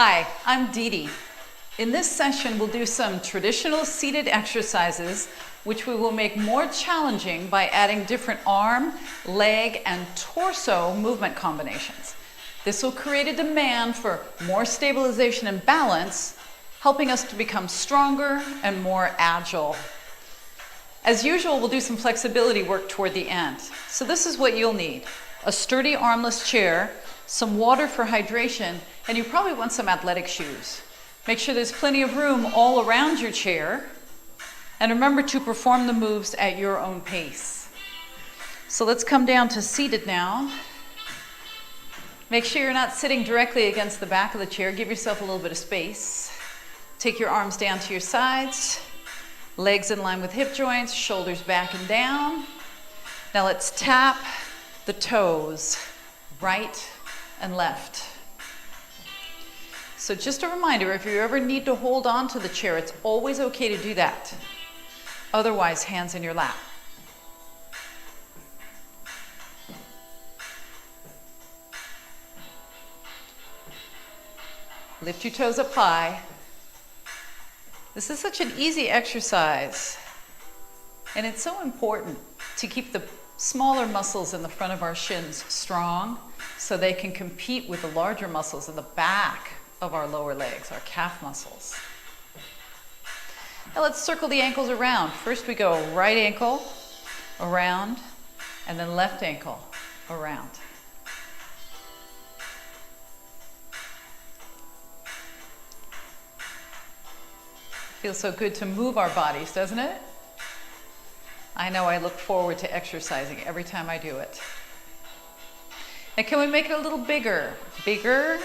Hi, I'm DeDe. In this session, we'll do some traditional seated exercises, which we will make more challenging by adding different arm, leg, and torso movement combinations. This will create a demand for more stabilization and balance, helping us to become stronger and more agile. As usual, we'll do some flexibility work toward the end. So this is what you'll need: a sturdy armless chair, some water for hydration, and you probably want some athletic shoes. Make sure there's plenty of room all around your chair, and remember to perform the moves at your own pace. So let's come down to seated now. Make sure you're not sitting directly against the back of the chair. Give yourself a little bit of space. Take your arms down to your sides, legs in line with hip joints, shoulders back and down. Now let's tap the toes, right and left. So just a reminder, if you ever need to hold on to the chair, it's always okay to do that. Otherwise, hands in your lap. Lift your toes up high. This is such an easy exercise, and it's so important to keep the smaller muscles in the front of our shins strong so they can compete with the larger muscles in the back of our lower legs, our calf muscles. Now let's circle the ankles around. First we go right ankle around, and then left ankle around. Feels so good to move our bodies, doesn't it? I know I look forward to exercising every time I do it. Now can we make it a little bigger? Bigger.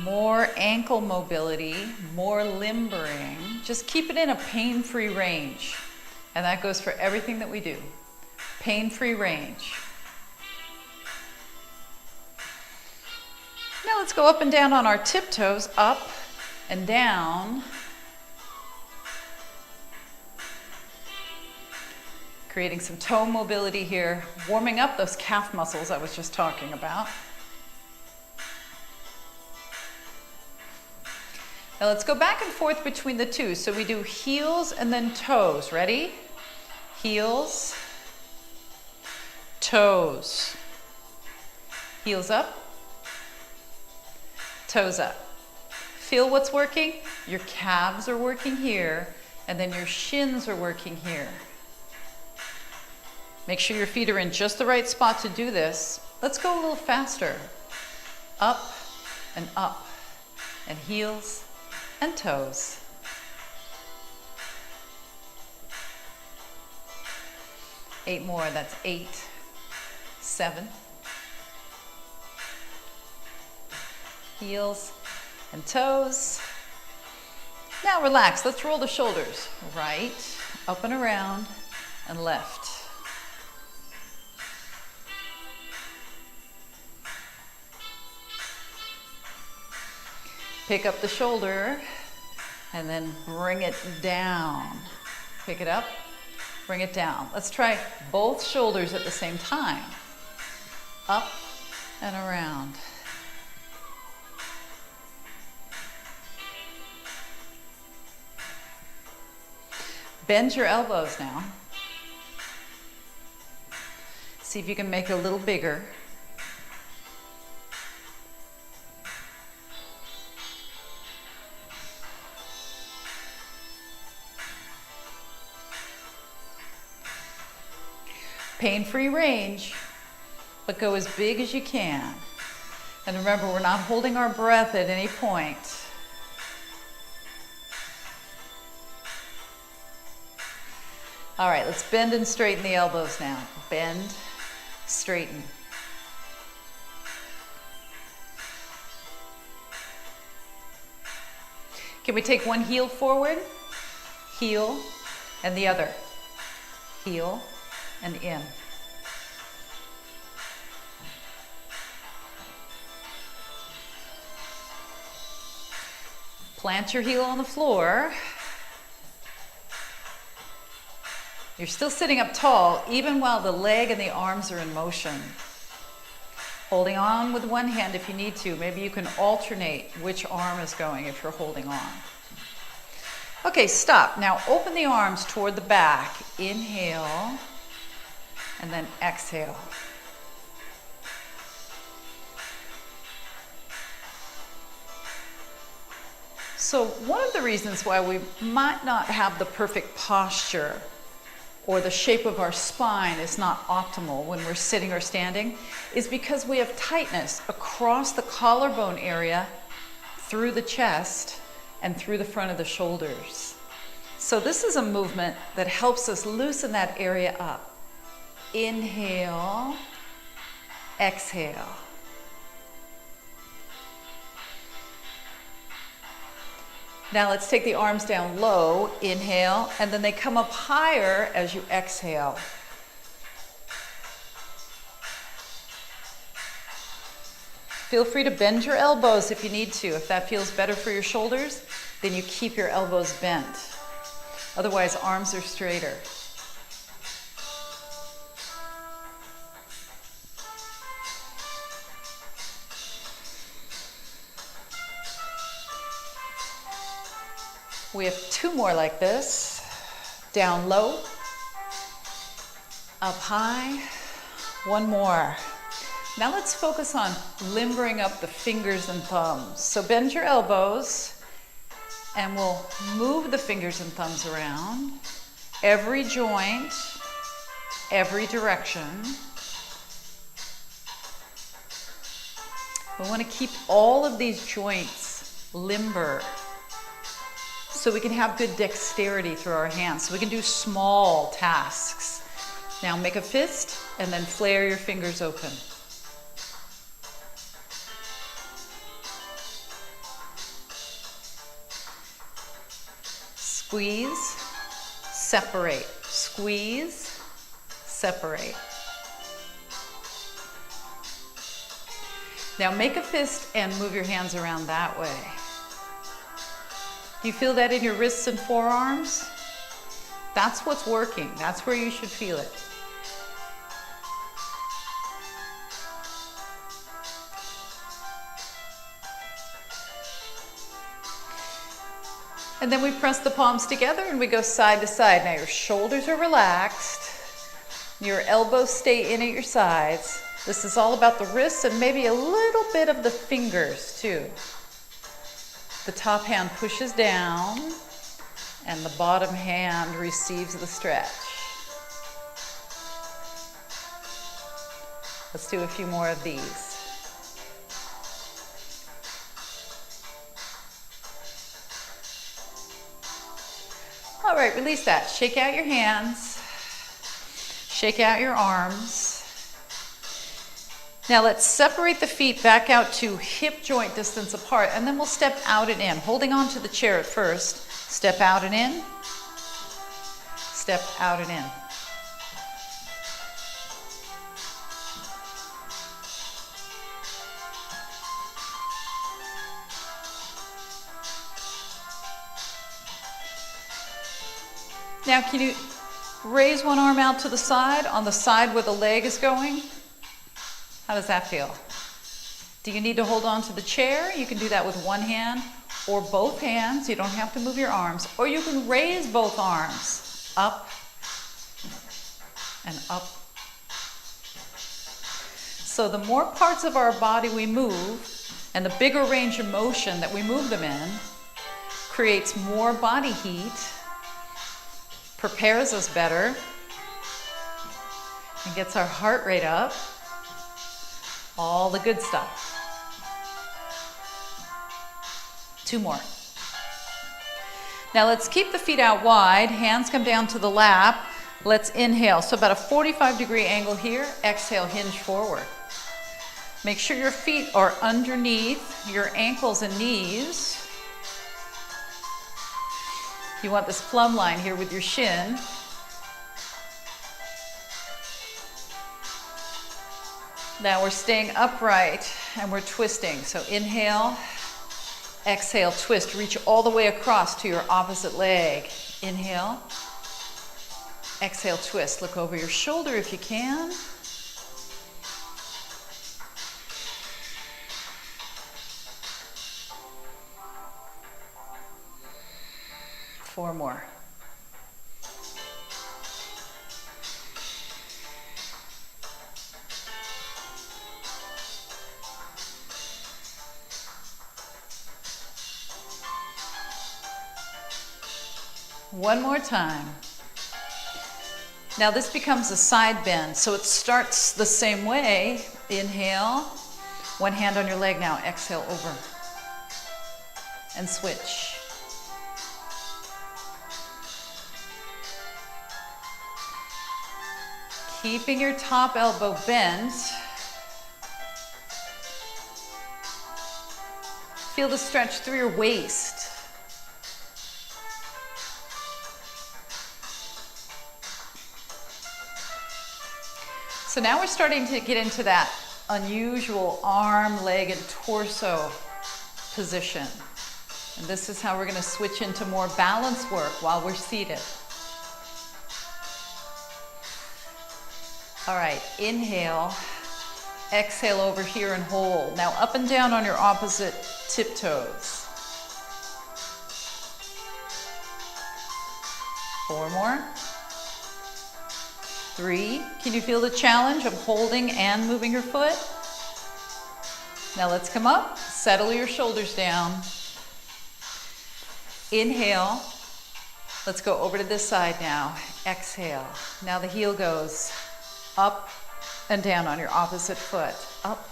More ankle mobility, more limbering. Just keep it in a pain-free range. And that goes for everything that we do. Pain-free range. Now let's go up and down on our tiptoes, up and down. Creating some toe mobility here, warming up those calf muscles I was just talking about. Now let's go back and forth between the two. So we do heels and then toes. Ready? Heels, toes. Heels up, toes up. Feel what's working? Your calves are working here, and then your shins are working here. Make sure your feet are in just the right spot to do this. Let's go a little faster. Up, and heels and toes. Eight more, that's 8, 7. Heels and toes. Now relax, let's roll the shoulders. Right, up and around, and left. Pick up the shoulder and then bring it down. Pick it up, bring it down. Let's try both shoulders at the same time. Up and around. Bend your elbows now. See if you can make it a little bigger. Pain-free range, but go as big as you can. And remember, we're not holding our breath at any point. All right, let's bend and straighten the elbows now. Bend, straighten. Can we take one heel forward? Heel, and the other. Heel, and in. Plant your heel on the floor. You're still sitting up tall, even while the leg and the arms are in motion. Holding on with one hand if you need to. Maybe you can alternate which arm is going if you're holding on. Okay, stop. Now open the arms toward the back. Inhale, and then exhale. So one of the reasons why we might not have the perfect posture or the shape of our spine is not optimal when we're sitting or standing is because we have tightness across the collarbone area, through the chest, and through the front of the shoulders. So this is a movement that helps us loosen that area up. Inhale, exhale. Now let's take the arms down low, inhale, and then they come up higher as you exhale. Feel free to bend your elbows if you need to. If that feels better for your shoulders, then you keep your elbows bent. Otherwise, arms are straighter. We have two more like this. Down low, up high, one more. Now let's focus on limbering up the fingers and thumbs. So bend your elbows and we'll move the fingers and thumbs around. Every joint, every direction. We want to keep all of these joints limber, so we can have good dexterity through our hands, so we can do small tasks. Now make a fist and then flare your fingers open. Squeeze, separate, squeeze, separate. Now make a fist and move your hands around that way. Do you feel that in your wrists and forearms? That's what's working. That's where you should feel it. And then we press the palms together and we go side to side. Now your shoulders are relaxed. Your elbows stay in at your sides. This is all about the wrists and maybe a little bit of the fingers too. The top hand pushes down and the bottom hand receives the stretch. Let's do a few more of these. All right, release that. Shake out your hands. Shake out your arms. Now let's separate the feet back out to hip joint distance apart, and then we'll step out and in, holding on to the chair at first. Step out and in. Step out and in. Now can you raise one arm out to the side, on the side where the leg is going? How does that feel? Do you need to hold on to the chair? You can do that with one hand or both hands. You don't have to move your arms. Or you can raise both arms up and up. So the more parts of our body we move and the bigger range of motion that we move them in creates more body heat, prepares us better, and gets our heart rate up. All the good stuff. Two more. Now let's keep the feet out wide. Hands come down to the lap. Let's inhale. So about a 45-degree angle here. Exhale, hinge forward. Make sure your feet are underneath your ankles and knees. You want this plumb line here with your shin. Now we're staying upright and we're twisting. So inhale, exhale, twist. Reach all the way across to your opposite leg. Inhale, exhale, twist. Look over your shoulder if you can. 4 more. One more time. Now this becomes a side bend, so it starts the same way. Inhale, one hand on your leg now, exhale over. And switch. Keeping your top elbow bent. Feel the stretch through your waist. So now we're starting to get into that unusual arm, leg, and torso position. And this is how we're going to switch into more balance work while we're seated. All right, inhale, exhale over here and hold. Now up and down on your opposite tiptoes. 4 more. 3. Can you feel the challenge of holding and moving your foot? Now let's come up, settle your shoulders down. Inhale. Let's go over to this side now. Exhale. Now the heel goes up and down on your opposite foot. Up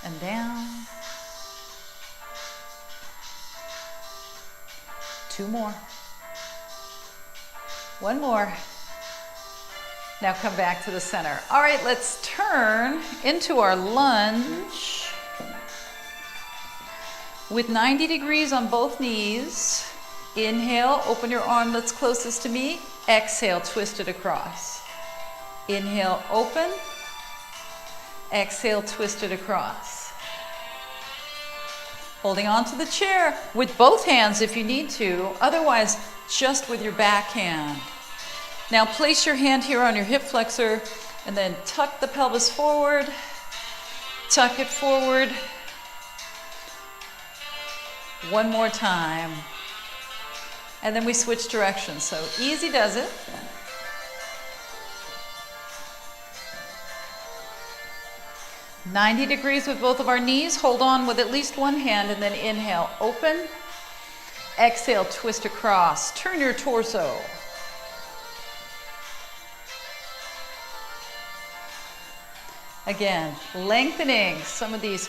and down. 2 more. 1 more. Now come back to the center. All right, let's turn into our lunge with 90 degrees on both knees. Inhale, open your arm that's closest to me. Exhale, twist it across. Inhale, open. Exhale, twist it across. Holding on to the chair with both hands if you need to, otherwise just with your back hand. Now place your hand here on your hip flexor and then tuck the pelvis forward, tuck it forward. One more time. And then we switch directions. So easy does it. "90 degrees with both of our knees. Hold on with at least one hand and then inhale, open. Exhale, twist across. Turn your torso. Again, lengthening some of these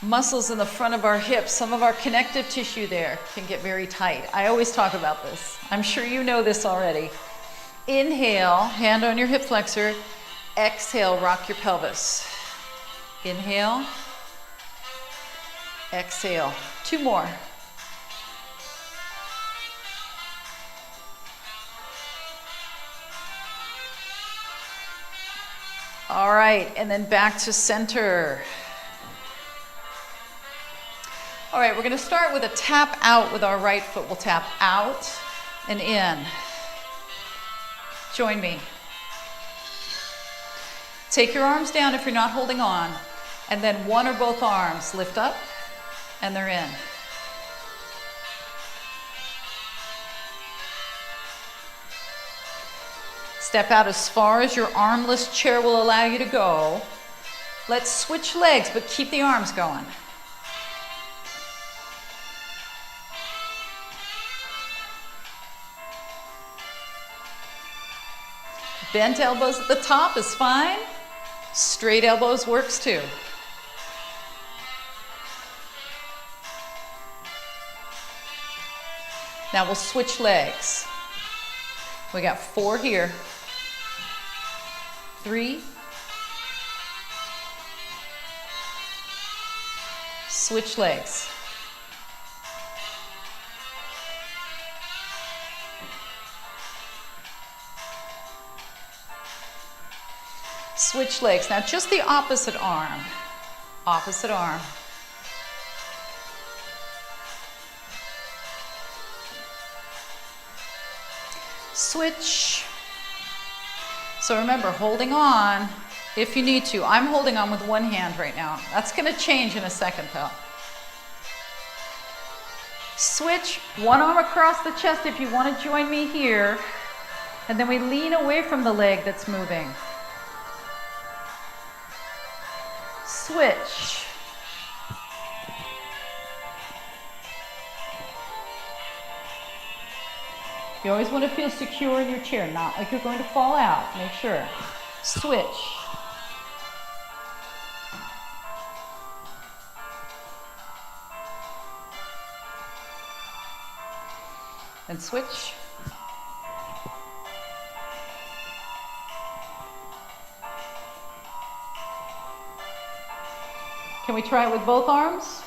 muscles in the front of our hips. Some of our connective tissue there can get very tight. I always talk about this. I'm sure you know this already. Inhale, hand on your hip flexor. Exhale, rock your pelvis. Inhale. Exhale. 2 more. All right, and then back to center. All right, we're going to start with a tap out with our right foot. We'll tap out and in. Join me. Take your arms down if you're not holding on, and then one or both arms lift up, and they're in. Step out as far as your armless chair will allow you to go. Let's switch legs, but keep the arms going. Bent elbows at the top is fine. Straight elbows works too. Now we'll switch legs. We got 4 here. 3. Switch legs. Switch legs. Now just the opposite arm. Opposite arm. Switch. So remember, holding on if you need to. I'm holding on with one hand right now. That's going to change in a second though. Switch, one arm across the chest if you want to join me here. And then we lean away from the leg that's moving. Switch. You always want to feel secure in your chair, not like you're going to fall out. Make sure. Switch. And switch. Can we try it with both arms?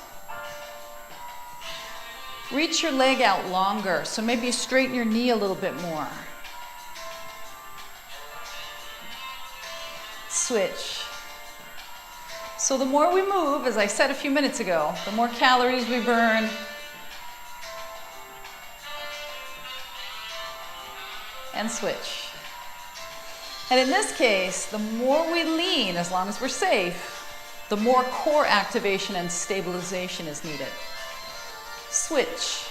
Reach your leg out longer, so maybe straighten your knee a little bit more. Switch. So the more we move, as I said a few minutes ago, the more calories we burn. And switch. And in this case, the more we lean, as long as we're safe, the more core activation and stabilization is needed. Switch.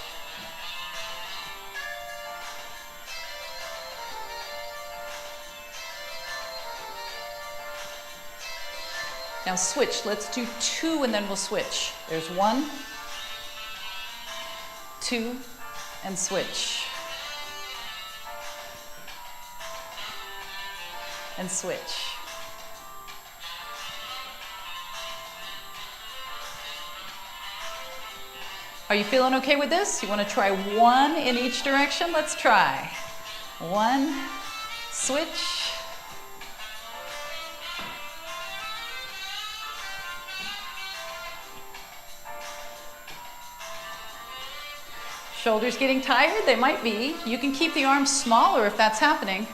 Now switch. Let's do 2 and then we'll switch. There's 1, 2, and switch. And switch. Are you feeling okay with this? You want to try 1 in each direction? Let's try. 1, switch. Shoulders getting tired? They might be. You can keep the arms smaller if that's happening.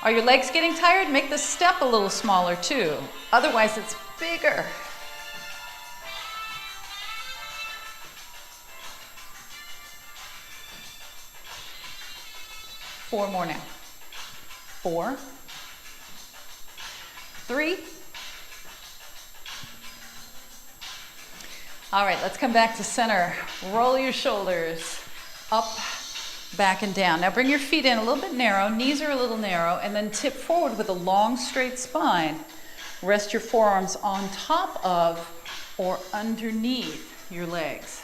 Are your legs getting tired? Make the step a little smaller too. Otherwise, it's bigger. Four more now. 4, 3. All right, let's come back to center. Roll your shoulders up, back, and down. Now bring your feet in a little bit narrow, knees are a little narrow, and then tip forward with a long, straight spine. Rest your forearms on top of or underneath your legs.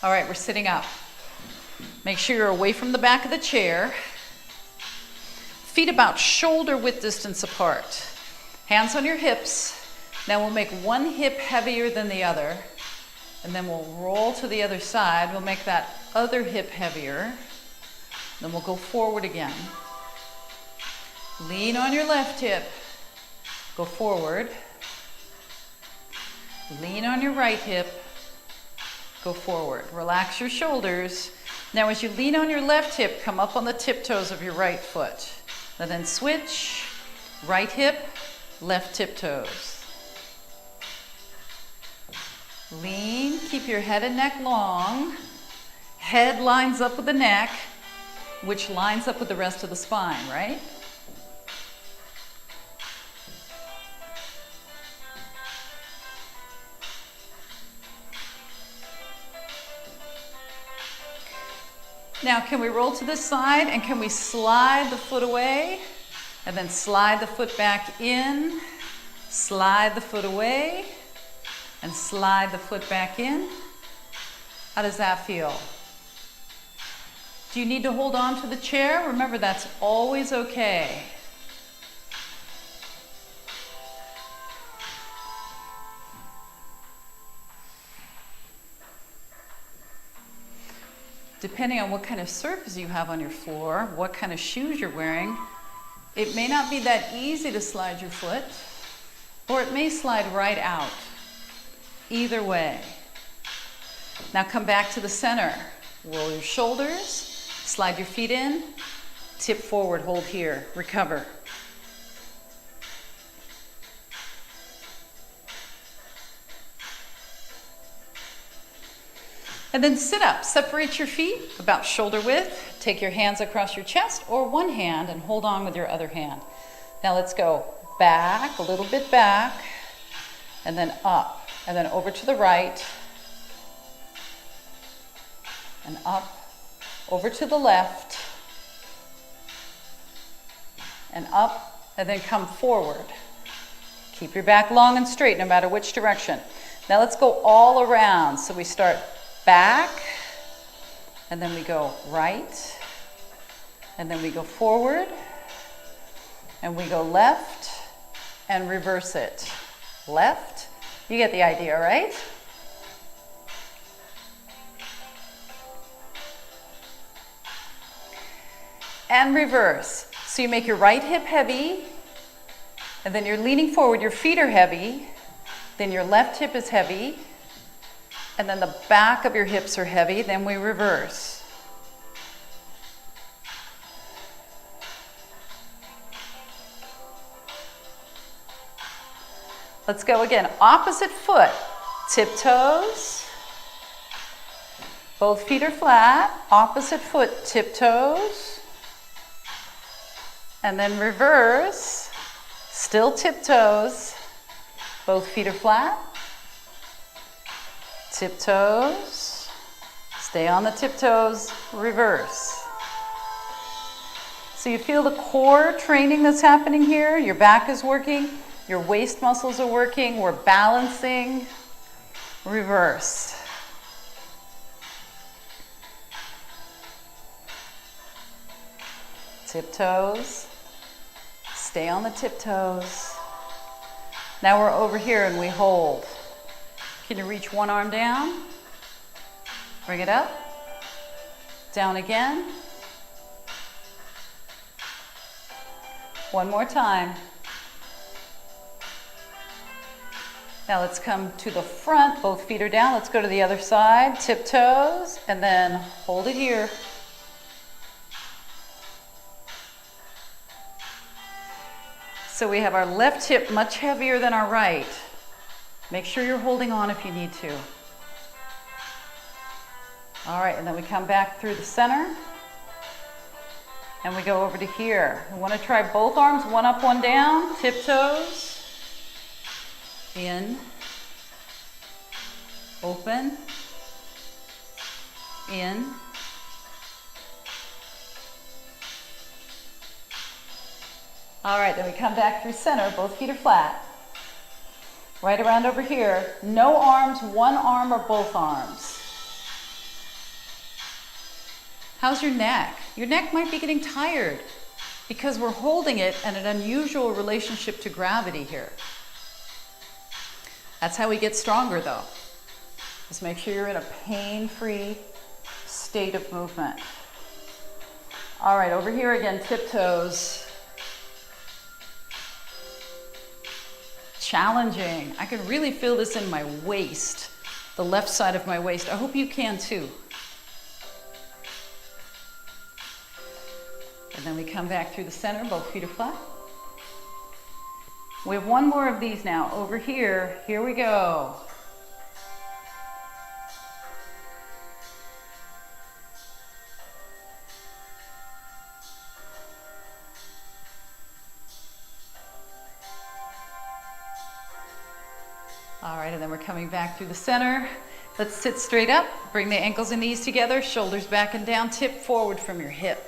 All right, we're sitting up. Make sure you're away from the back of the chair. Feet about shoulder width distance apart. Hands on your hips. Now we'll make one hip heavier than the other. And then we'll roll to the other side. We'll make that other hip heavier. Then we'll go forward again. Lean on your left hip. Go forward. Lean on your right hip. Go forward. Relax your shoulders. Now as you lean on your left hip, come up on the tiptoes of your right foot. And then switch, right hip, left tiptoes. Lean, keep your head and neck long. Head lines up with the neck, which lines up with the rest of the spine, right? Now, can we roll to this side and can we slide the foot away and then slide the foot back in, slide the foot away and slide the foot back in? How does that feel? Do you need to hold on to the chair? Remember, that's always okay. Depending on what kind of surface you have on your floor, what kind of shoes you're wearing, it may not be that easy to slide your foot, or it may slide right out. Either way. Now come back to the center. Roll your shoulders, slide your feet in, tip forward, hold here, recover. And then sit up, separate your feet about shoulder width, take your hands across your chest or one hand and hold on with your other hand. Now let's go back, a little bit back, and then up, and then over to the right, and up, over to the left, and up, and then come forward. Keep your back long and straight no matter which direction. Now let's go all around. So we start back, and then we go right, and then we go forward, and we go left, and reverse it. Left, you get the idea, right? And reverse. So you make your right hip heavy, and then you're leaning forward, your feet are heavy, then your left hip is heavy, and then the back of your hips are heavy, then we reverse. Let's go again, opposite foot, tiptoes, both feet are flat, opposite foot, tiptoes, and then reverse, still tiptoes, both feet are flat, tiptoes, stay on the tiptoes, reverse. So you feel the core training that's happening here, your back is working, your waist muscles are working, we're balancing, reverse. Tiptoes, stay on the tiptoes. Now we're over here and we hold. Can you reach one arm down? Bring it up, down again. One more time. Now let's come to the front, both feet are down. Let's go to the other side, tiptoes, and then hold it here. So we have our left hip much heavier than our right. Make sure you're holding on if you need to. All right, and then we come back through the center, and we go over to here. We want to try both arms, one up, one down, tiptoes. In, open, in, all right, then we come back through center, both feet are flat, right around over here, no arms, one arm or both arms. How's your neck? Your neck might be getting tired because we're holding it at an unusual relationship to gravity here. That's how we get stronger though. Just make sure you're in a pain-free state of movement. All right, over here again, tiptoes. Challenging. I can really feel this in my waist, the left side of my waist. I hope you can too. And then we come back through the center, both feet are flat. We have one more of these now. Over here, here we go. All right, and then we're coming back through the center. Let's sit straight up, bring the ankles and knees together, shoulders back and down, tip forward from your hip.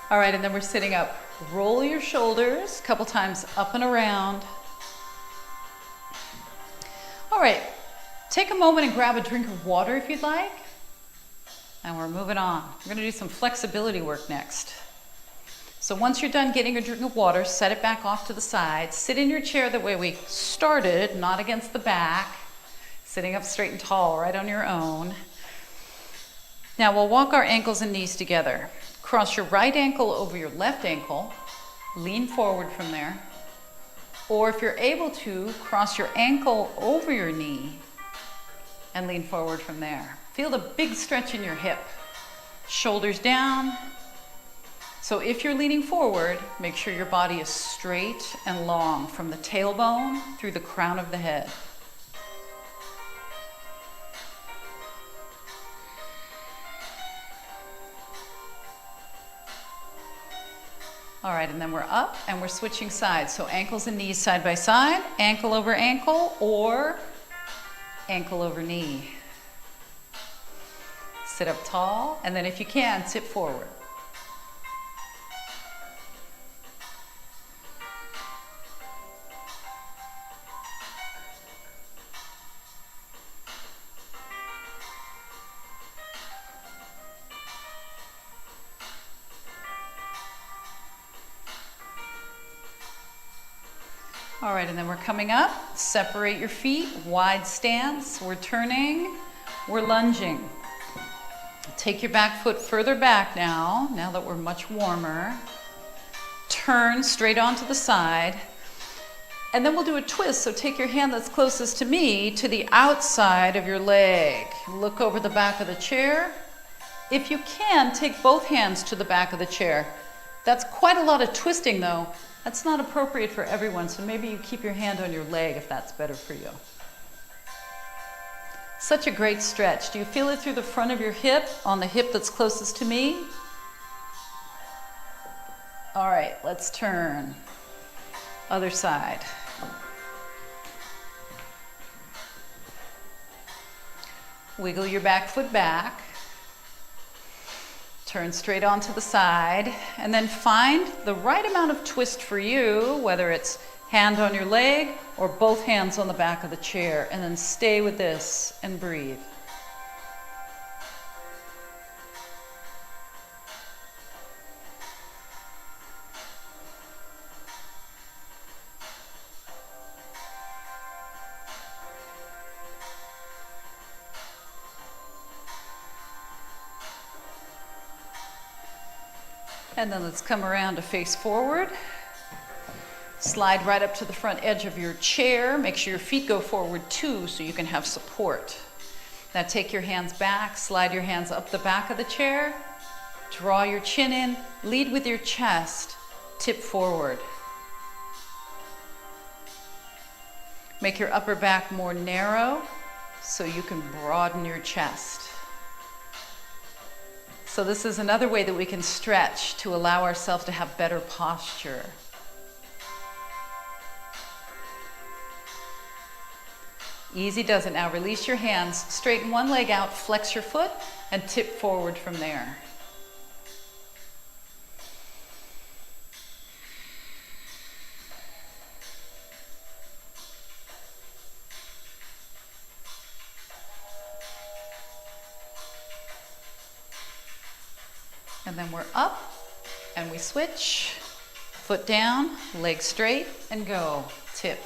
All right, and then we're sitting up. Roll your shoulders a couple times up and around. All right, take a moment and grab a drink of water if you'd like. And we're moving on. We're gonna do some flexibility work next. So once you're done getting a drink of water, set it back off to the side. Sit in your chair the way we started, not against the back. Sitting up straight and tall, right on your own. Now we'll walk our ankles and knees together. Cross your right ankle over your left ankle, lean forward from there. Or if you're able to, cross your ankle over your knee and lean forward from there. Feel the big stretch in your hip. Shoulders down. So if you're leaning forward, make sure your body is straight and long from the tailbone through the crown of the head. All right, and then we're up and we're switching sides. So ankles and knees side by side, ankle over ankle or ankle over knee. Sit up tall, and then if you can, tip forward. All right, and then we're coming up. Separate your feet, wide stance. We're turning, we're lunging. Take your back foot further back now that we're much warmer. Turn straight onto the side. And then we'll do a twist, so take your hand that's closest to me to the outside of your leg. Look over the back of the chair. If you can, take both hands to the back of the chair. That's quite a lot of twisting though. That's not appropriate for everyone, so maybe you keep your hand on your leg if that's better for you. Such a great stretch. Do you feel it through the front of your hip, on the hip that's closest to me? All right, let's turn. Other side. Wiggle your back foot back. Turn straight onto the side, and then find the right amount of twist for you, whether it's hand on your leg or both hands on the back of the chair, and then stay with this and breathe. And then let's come around to face forward. Slide right up to the front edge of your chair. Make sure your feet go forward too so you can have support. Now take your hands back, slide your hands up the back of the chair. Draw your chin in, lead with your chest, tip forward. Make your upper back more narrow so you can broaden your chest. So this is another way that we can stretch to allow ourselves to have better posture. Easy does it. Now release your hands, straighten one leg out, flex your foot, and tip forward from there. And then we're up and we switch, foot down, leg straight, and go, tip.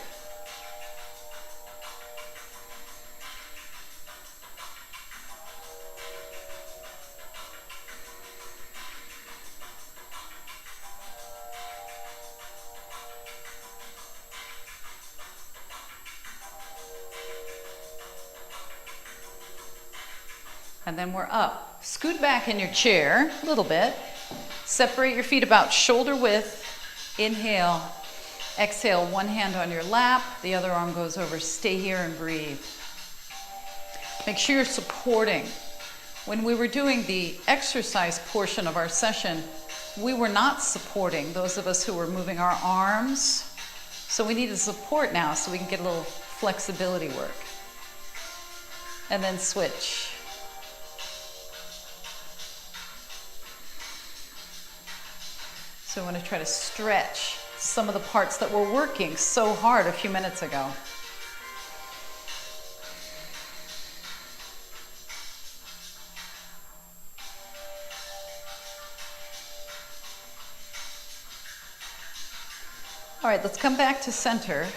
And then we're up. Scoot back in your chair a little bit. Separate your feet about shoulder width. Inhale. Exhale, one hand on your lap. The other arm goes over. Stay here and breathe. Make sure you're supporting. When we were doing the exercise portion of our session, we were not supporting, those of us who were moving our arms. So we need to support now so we can get a little flexibility work. And then switch. So I want to try to stretch some of the parts that were working so hard a few minutes ago. All right, let's come back to center.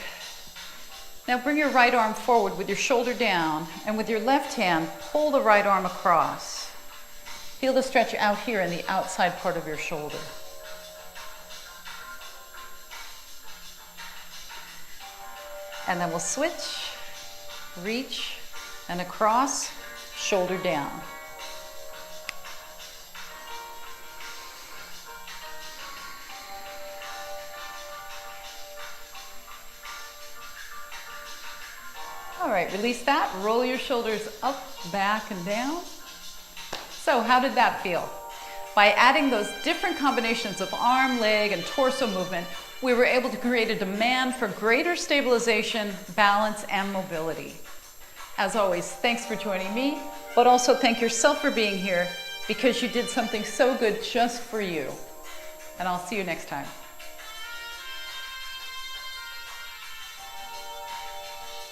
Now bring your right arm forward with your shoulder down, and with your left hand, pull the right arm across. Feel the stretch out here in the outside part of your shoulder. And then we'll switch, reach, and across, shoulder down. All right, release that, roll your shoulders up, back, and down. So how did that feel? By adding those different combinations of arm, leg, and torso movement, we were able to create a demand for greater stabilization, balance, and mobility. As always, thanks for joining me, but also thank yourself for being here because you did something so good just for you. And I'll see you next time.